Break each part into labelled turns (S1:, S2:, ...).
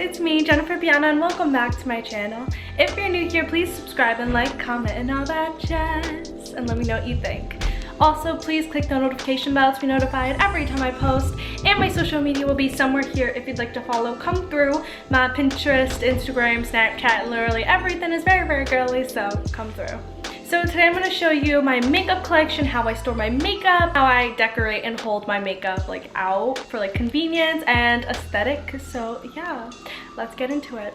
S1: it's me, Jennifer-Biana, and welcome back to my channel. If you're new here, please subscribe and like, comment, and all that jazz, and let me know what you think. Also, please click the notification bell to be notified every time I post, and my social media will be somewhere here if you'd like to follow. Come through. My Pinterest, Instagram, Snapchat, literally everything is very, very girly, so come through. So today I'm going to show you my makeup collection, how I store my makeup, how I decorate and hold my makeup like out for like convenience and aesthetic. So yeah, let's get into it.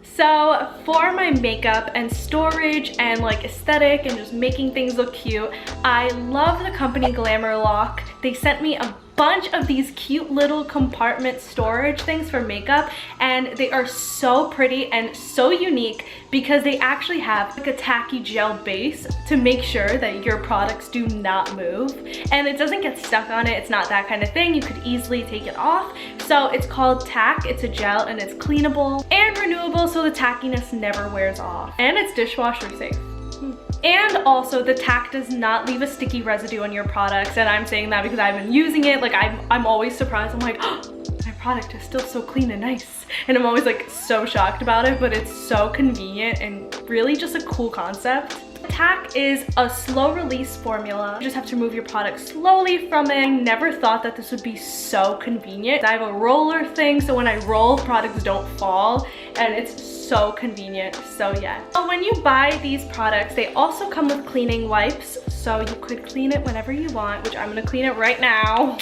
S1: So for my makeup and storage and like aesthetic and just making things look cute, I love the company Glamour. They sent me a bunch of these cute little compartment storage things for makeup, and they are so pretty and so unique because they actually have like a tacky gel base to make sure that your products do not move and it doesn't get stuck on it. It's not that kind of thing. You could easily take it off. So it's called Tack. It's a gel and it's cleanable and renewable, so the tackiness never wears off, and it's dishwasher safe. And also the Tack does not leave a sticky residue on your products, and I'm saying that because I've been using it. Like I'm always surprised. I'm like, oh, my product is still so clean and nice, and I'm always like so shocked about it, but it's so convenient and really just a cool concept. Tack is a slow release formula. You just have to remove your product slowly from it. I never thought that this would be so convenient. I have a roller thing, so when I roll, products don't fall, and it's so convenient. So yeah. So when you buy these products, they also come with cleaning wipes, so you could clean it whenever you want, which I'm gonna clean it right now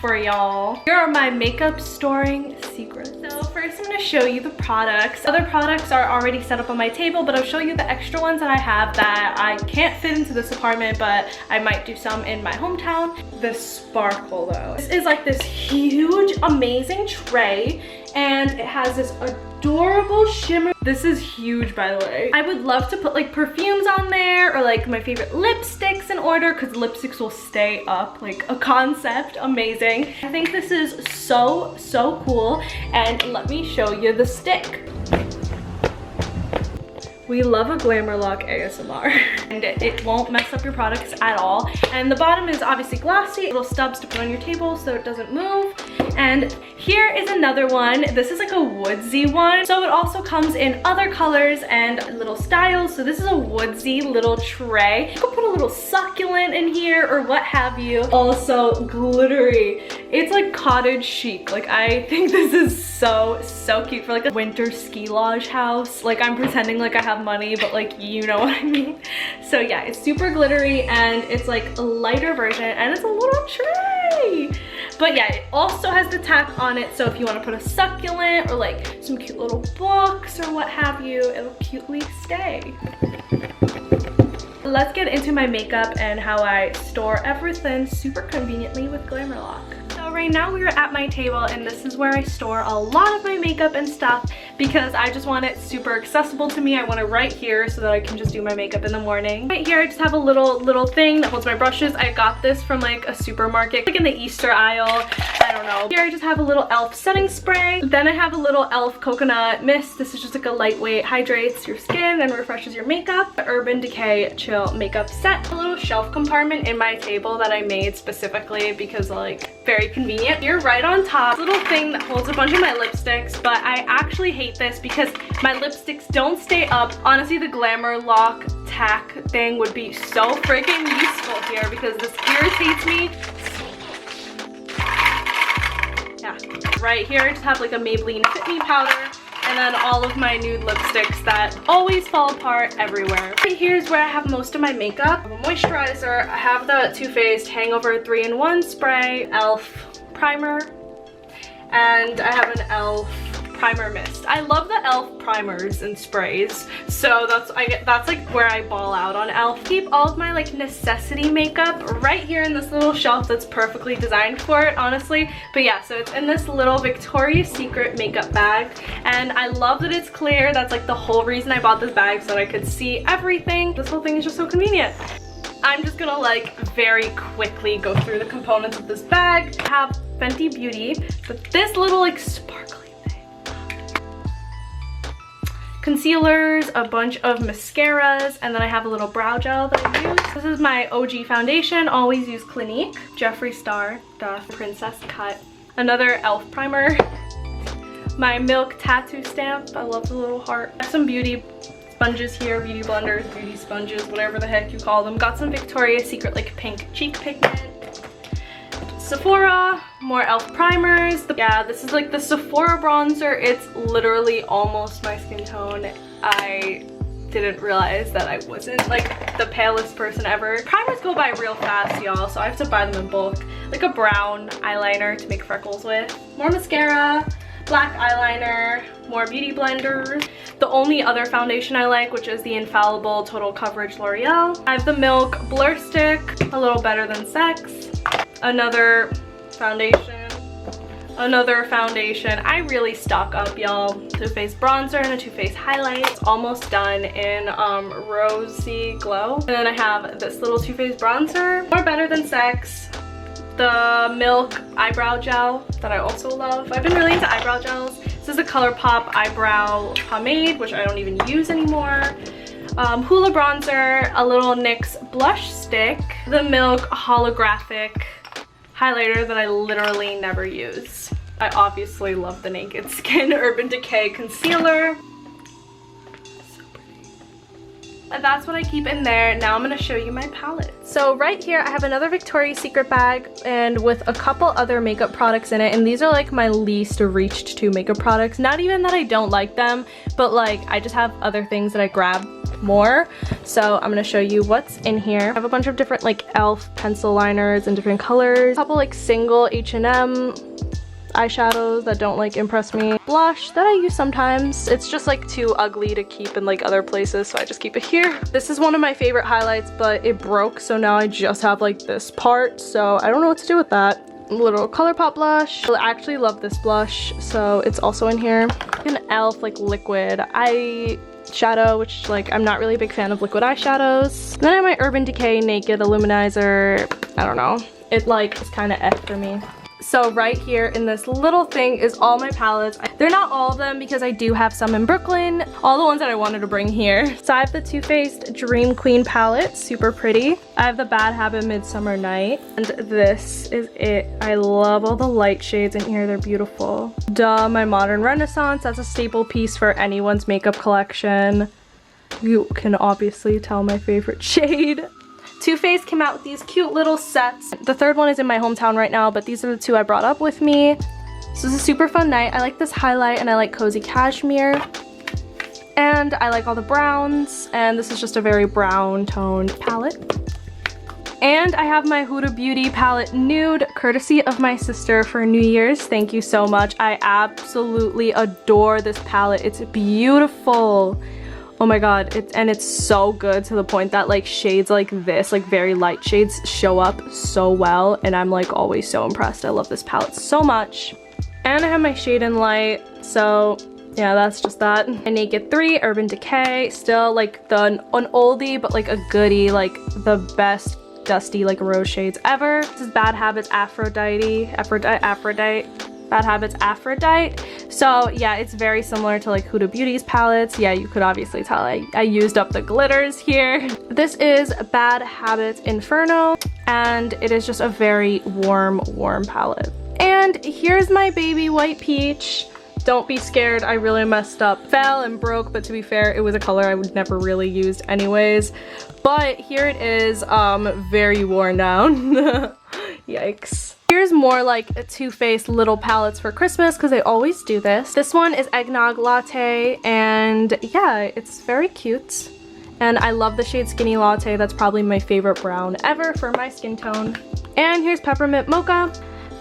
S1: for y'all. Here are my makeup storing secrets. So first I'm going to show you the products. Other products are already set up on my table, but I'll show you the extra ones that I have that I can't fit into this apartment, but I might do some in my hometown. The sparkle though. This is like this huge, amazing tray, and it has this adorable shimmer. This is huge, by the way. I would love to put like perfumes on there or like my favorite lipsticks in order, because lipsticks will stay up, like a concept. Amazing. I think this is so cool, and let me show you the stick. We love a Glamour Lock ASMR, and it won't mess up your products at all. And the bottom is obviously glossy, little stubs to put on your table so it doesn't move. And here is another one. This is like a woodsy one, so it also comes in other colors and little styles. So this is a woodsy little tray. You could put a little succulent in here or what have you. Also glittery. It's like cottage chic. Like I think this is so cute for like a winter ski lodge house. Like I'm pretending like I have money, but like you know what I mean. So yeah, it's super glittery and it's like a lighter version, and it's a little tray. But yeah, it also has the Tack on it, so if you want to put a succulent or like some cute little books or what have you, it'll cutely stay. Let's get into my makeup and how I store everything super conveniently with Glamour Lock. So right now we are at my table, and this is where I store a lot of my makeup and stuff because I just want it super accessible to me. I want it right here so that I can just do my makeup in the morning. Right here I just have a little thing that holds my brushes. I got this from like a supermarket, like in the Easter aisle. I don't know. Here I just have a little e.l.f. setting spray. Then I have a little e.l.f. coconut mist. This is just like a lightweight, hydrates your skin and refreshes your makeup. The Urban Decay Chill makeup set. A little shelf compartment in my table that I made specifically because like very convenient. You're right on top. Little thing that holds a bunch of my lipsticks, but I actually hate this because my lipsticks don't stay up. Honestly, the Glamour Lock Tack thing would be so freaking useful here because this irritates me. Yeah, right here I just have like a Maybelline Fit Me powder, and then all of my nude lipsticks that always fall apart everywhere. Right here's where I have most of my makeup. I have a moisturizer. I have the Too Faced Hangover 3-in-1 spray, e.l.f. primer, and I have an e.l.f. primer mist. I love the e.l.f. primers and sprays, so that's like where I ball out on e.l.f. Keep all of my like necessity makeup right here in this little shelf that's perfectly designed for it, honestly. But yeah, so it's in this little Victoria's Secret makeup bag, and I love that it's clear. That's like the whole reason I bought this bag, so that I could see everything. This whole thing is just so convenient. I'm just gonna like very quickly go through the components of this bag. I have Fenty Beauty, but this little like sparkly concealers, a bunch of mascaras, and then I have a little brow gel that I use. This is my OG foundation, always use Clinique. Jeffree Star, the princess cut. Another e.l.f. primer. My Milk tattoo stamp, I love the little heart. I have some beauty sponges here, beauty blenders, beauty sponges, whatever the heck you call them. Got some Victoria's Secret like pink cheek pigment. Sephora, more e.l.f. primers. Yeah, this is like the Sephora bronzer. It's literally almost my skin tone. I didn't realize that I wasn't like the palest person ever. Primers go by real fast, y'all, so I have to buy them in bulk. Like a brown eyeliner to make freckles with. More mascara, black eyeliner, more beauty blenders. The only other foundation I like, which is the Infallible Total Coverage L'Oreal. I have the Milk Blur Stick, a little better than sex. Another foundation. I really stock up, y'all. Too Faced bronzer and a Too Faced highlight. It's almost done in Rosy Glow. And then I have this little Too Faced bronzer, more better than sex. The Milk eyebrow gel that I also love. I've been really into eyebrow gels. This is the ColourPop eyebrow pomade, which I don't even use anymore. Hoola bronzer, a little NYX blush stick, the Milk holographic highlighter that I literally never use. I obviously love the Naked Skin Urban Decay concealer. And that's what I keep in there. Now I'm gonna show you my palette. So right here I have another Victoria's Secret bag and with a couple other makeup products in it, and these are like my least reached to makeup products. Not even that I don't like them, but like I just have other things that I grab more. So I'm gonna show you what's in here. I have a bunch of different like e.l.f. pencil liners in different colors, a couple like single H&M eyeshadows that don't like impress me, blush that I use sometimes. It's just like too ugly to keep in like other places, so I just keep it here. This is one of my favorite highlights, but it broke, so now I just have like this part, so I don't know what to do with that. A little ColourPop blush. I actually love this blush, so it's also in here. An e.l.f. like liquid eyeshadow, which like I'm not really a big fan of liquid eyeshadows. And then I have my Urban Decay Naked Illuminizer. I don't know, it like is kind of F for me. So right here in this little thing is all my palettes. They're not all of them because I do have some in Brooklyn, all the ones that I wanted to bring here. So I have the Too Faced Dream Queen palette, super pretty. I have the Bad Habit Midsummer Night, and this is it. I love all the light shades in here, they're beautiful. Duh, my Modern Renaissance, that's a staple piece for anyone's makeup collection. You can obviously tell my favorite shade. Too Faced came out with these cute little sets. The third one is in my hometown right now, but these are the two I brought up with me. So this is a super fun night. I like this highlight and I like Cozy Cashmere. And I like all the browns, and this is just a very brown toned palette. And I have my Huda Beauty palette Nude, courtesy of my sister for New Year's. Thank you so much. I absolutely adore this palette. It's beautiful. Oh my god, it's so good to the point that like shades like this, like very light shades, show up so well, and I'm like always so impressed. I love this palette so much. And I have my Shade and Light, so yeah, that's just that. My Naked 3 Urban Decay, still like an oldie but like a goodie, like the best dusty like rose shades ever. This is Bad Habits Aphrodite. Bad Habits Aphrodite. So yeah, it's very similar to like Huda Beauty's palettes. Yeah, you could obviously tell I used up the glitters here. This is Bad Habits Inferno, and it is just a very warm palette. And here's my baby White Peach. Don't be scared, I really messed up. Fell and broke, but to be fair, it was a color I would never really use anyways. But here it is, very worn down. Yikes. Here's more like Too Faced little palettes for Christmas, because I always do this. This one is Eggnog Latte, and yeah, it's very cute. And I love the shade Skinny Latte. That's probably my favorite brown ever for my skin tone. And here's Peppermint Mocha,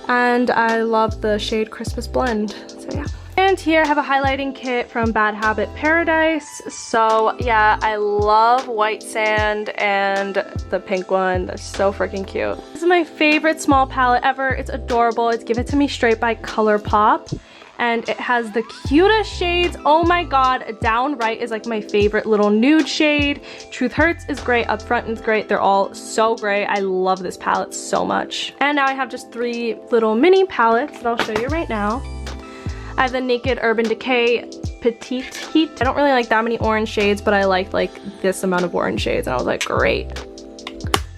S1: and I love the shade Christmas Blend, so yeah. And here I have a highlighting kit from Bad Habit Paradise. So yeah, I love White Sand and the pink one. That's so freaking cute. This is my favorite small palette ever. It's adorable. It's Give It To Me Straight by ColourPop. And it has the cutest shades. Oh my god, down right is like my favorite little nude shade. Truth Hurts is great, Up Front is great. They're all so great. I love this palette so much. And now I have just 3 little mini palettes that I'll show you right now. I have the Naked Urban Decay Petite Heat. I don't really like that many orange shades, but I liked like this amount of orange shades, and I was like, great.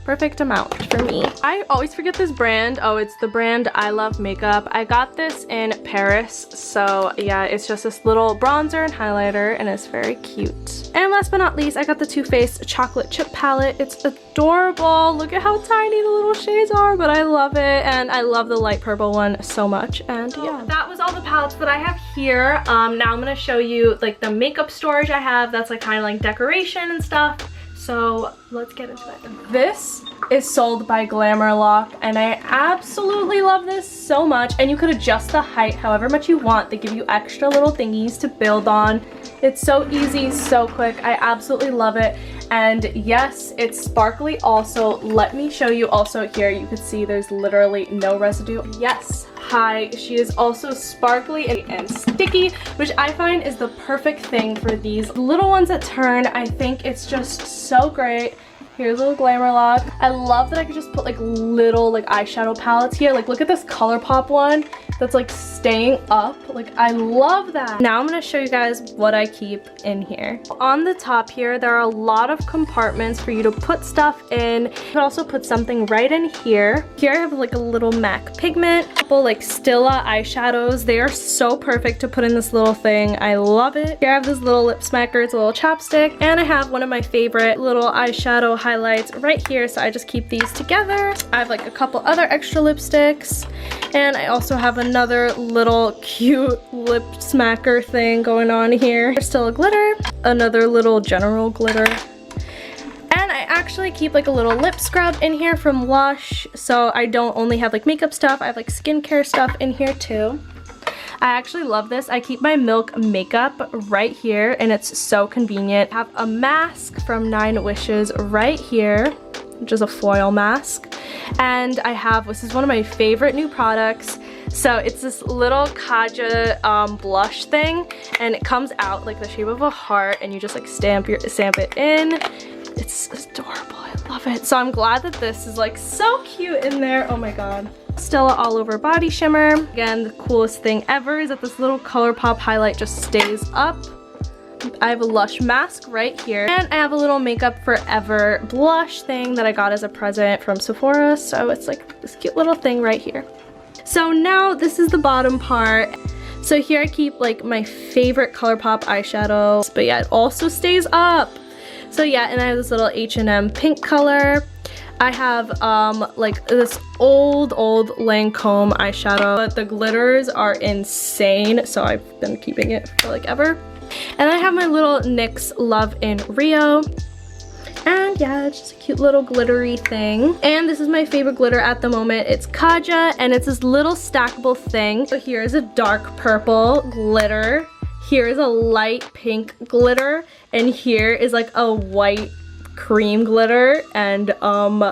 S1: Perfect amount for me. I always forget this brand. Oh, it's the brand I Love Makeup. I got this in Paris, so yeah, it's just this little bronzer and highlighter, and it's very cute. And last but not least, I got the Too Faced Chocolate Chip Palette. It's adorable. Look at how tiny the little shades are, but I love it, and I love the light purple one so much. And yeah, that was all the palettes that I have here. Now I'm gonna show you like the makeup storage I have. That's like kind of like decoration and stuff. So let's get into it. This is sold by Glamour Lock, and I absolutely love this so much. And you could adjust the height however much you want. They give you extra little thingies to build on. It's so easy, so quick. I absolutely love it. And yes, it's sparkly also. Let me show you also here. You can see there's literally no residue. Yes. Hi, she is also sparkly and sticky, which I find is the perfect thing for these little ones that turn. I think it's just so great. Here's a little Glamour Lock. I love that I could just put like little like eyeshadow palettes here. Like look at this ColourPop one that's like staying up. Like I love that. Now I'm gonna show you guys what I keep in here. On the top here, there are a lot of compartments for you to put stuff in. You could also put something right in here. Here I have like a little MAC pigment, a couple like Stila eyeshadows. They are so perfect to put in this little thing. I love it. Here I have this little lip smacker. It's a little chapstick. And I have one of my favorite little eyeshadow highlights right here, so I just keep these together. I have like a couple other extra lipsticks, and I also have another little cute lip smacker thing going on here. There's still a glitter, another little general glitter, and I actually keep like a little lip scrub in here from Lush, so I don't only have like makeup stuff, I have like skincare stuff in here too. I actually love this. I keep my Milk makeup right here, and it's so convenient. I have a mask from 9 Wishes right here, which is a foil mask. And I have, this is one of my favorite new products. So it's this little Kaja blush thing, and it comes out like the shape of a heart, and you just like stamp it in. It's adorable. I love it. So I'm glad that this is like so cute in there. Oh my god. Stila All Over Body Shimmer. Again, the coolest thing ever is that this little ColourPop highlight just stays up. I have a Lush mask right here, and I have a little Makeup Forever blush thing that I got as a present from Sephora, so it's like this cute little thing right here. So now this is the bottom part. So here I keep like my favorite ColourPop eyeshadow, but yeah, it also stays up. So yeah, and I have this little H&M pink color. I have like this old Lancome eyeshadow, but the glitters are insane, so I've been keeping it for like ever. And I have my little NYX Love in Rio. And yeah, it's just a cute little glittery thing. And this is my favorite glitter at the moment. It's Kaja, and it's this little stackable thing. So here is a dark purple glitter. Here is a light pink glitter, and here is like a white cream glitter, and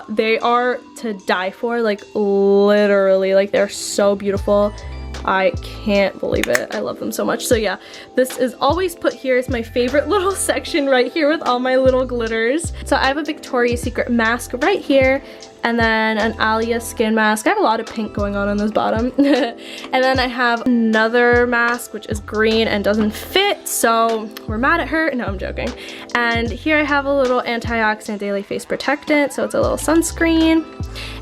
S1: they are to die for, like literally, like they're so beautiful. I can't believe it. I love them so much. So yeah, this is always put here. It's my favorite little section right here with all my little glitters. So I have a Victoria's Secret mask right here, and then an Alia skin mask. I have a lot of pink going on this bottom. And then I have another mask, which is green and doesn't fit, so we're mad at her. No, I'm joking. And here I have a little antioxidant daily face protectant, so it's a little sunscreen.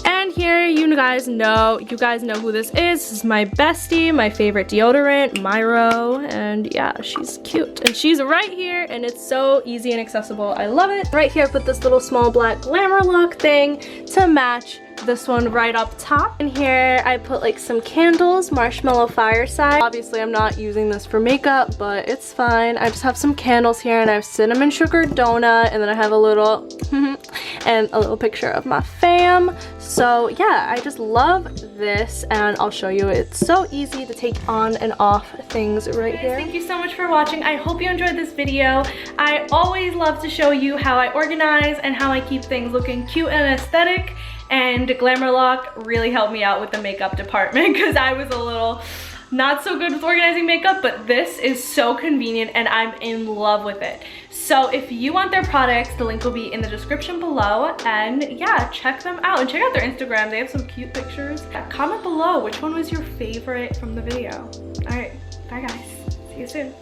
S1: And here, you guys know who this is. This is my bestie, my favorite deodorant, Myro, and yeah, she's cute. And she's right here, and it's so easy and accessible. I love it. Right here, I put this little small black Glamour Lock thing to match this one right up top. And here I put like some candles, Marshmallow Fireside. Obviously I'm not using this for makeup, but it's fine. I just have some candles here, and I have cinnamon sugar donut, and then I have a little and a little picture of my fam. So yeah, I just love this, and I'll show you. It's so easy to take on and off things right here. Thank you so much for watching. I hope you enjoyed this video. I always love to show you how I organize and how I keep things looking cute and aesthetic. And Glamour Lock really helped me out with the makeup department, because I was a little not so good with organizing makeup, but this is so convenient and I'm in love with it. So if you want their products, the link will be in the description below, and yeah, check them out and check out their Instagram. They have some cute pictures. Comment below which one was your favorite from the video. All right. Bye guys, see you soon.